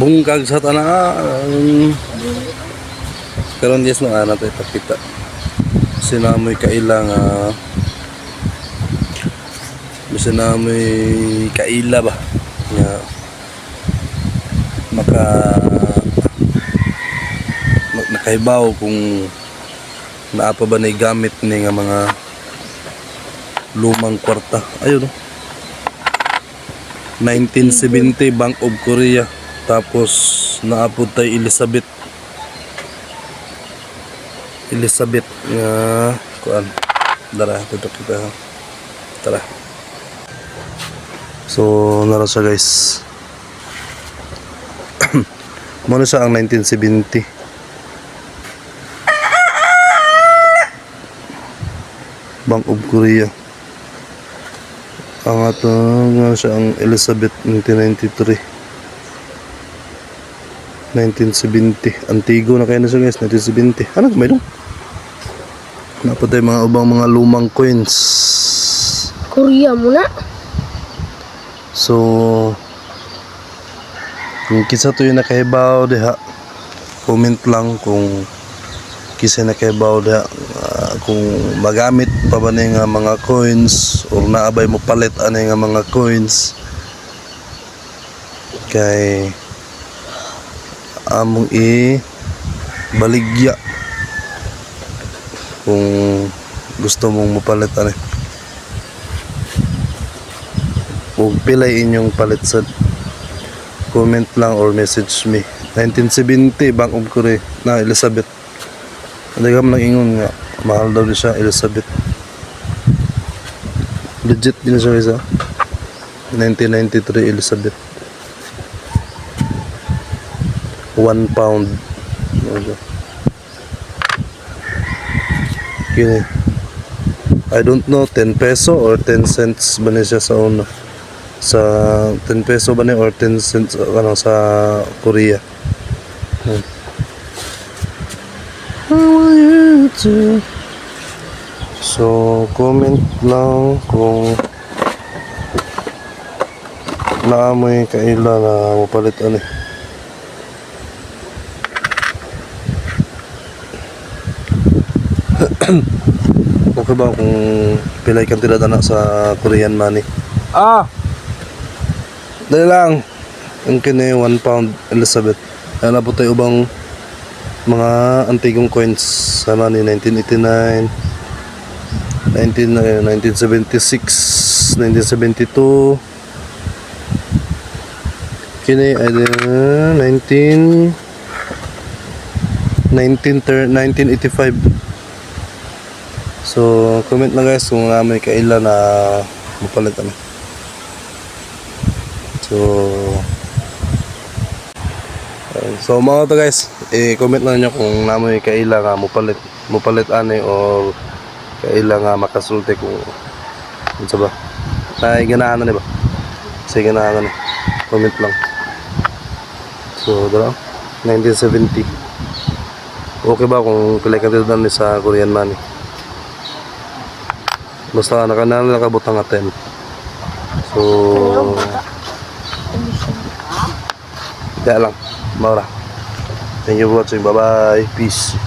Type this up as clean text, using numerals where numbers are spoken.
Bungkag sa tanan. Karon yes no ana tayo pakita. Sinamoy kailang sinamoy kaila ba nga nakaibaw kung naapa ba na gamit ni nga mga lumang kwarta. Ayun no. 1970 Bank of Korea. Tapos naapod tay Elizabeth nga kuan. Dara tutok kita. Tara. So nara siya guys. Muna siya ang 1970. Bank of Korea. Ang atong nga siya ang Elizabeth 1993. 1970. Antigo na kayo na siya guys. 1970. Ano may dong? Napatay mga ubang mga lumang coins. Korea muna. So kung kisa to yung nakahibaw diha, comment lang kung kisa nakahibaw diha, kung magamit pa ba nga mga coins or naabay mo palit ani nga mga coins kay among baligya kung gusto mong mapalit ani o pilay inyong palit sa comment lang or message me. 1970 Bank of Korea na Elizabeth. Nagam lang ingon nga mahal daw siya Elizabeth. Legit din siya isa. 1993 Elizabeth. 1 pound. Okay. I don't know 10 peso or 10 cents ba niya siya sa una. Sa 10 peso ba niya or 10 cents ano sa Korea. So comment lang kung naamoy kaila na mapalit ani. Okay ba kung pilay kang tirada na sa Korean money? Dali lang. Ang kini 1 pound Elizabeth. Ano po tayo ubang mga antigong coins sa money 1989, 1976, 1972. Kini ay 1985. So comment lang guys kung may kaila na mapalit ano. So mga to guys, comment lang niyo kung namoy kaila nga mupalit ani o kaila nga makasulti kung unsa ba. Ay ganahan na ba? Sige ganahan na. Comment lang. So dara 1970. Okay ba kung pilay ka dito ni sa Korean money? Basta nakabot nga 10. So kaya lang, maura. Thank you for watching. Bye bye. Peace.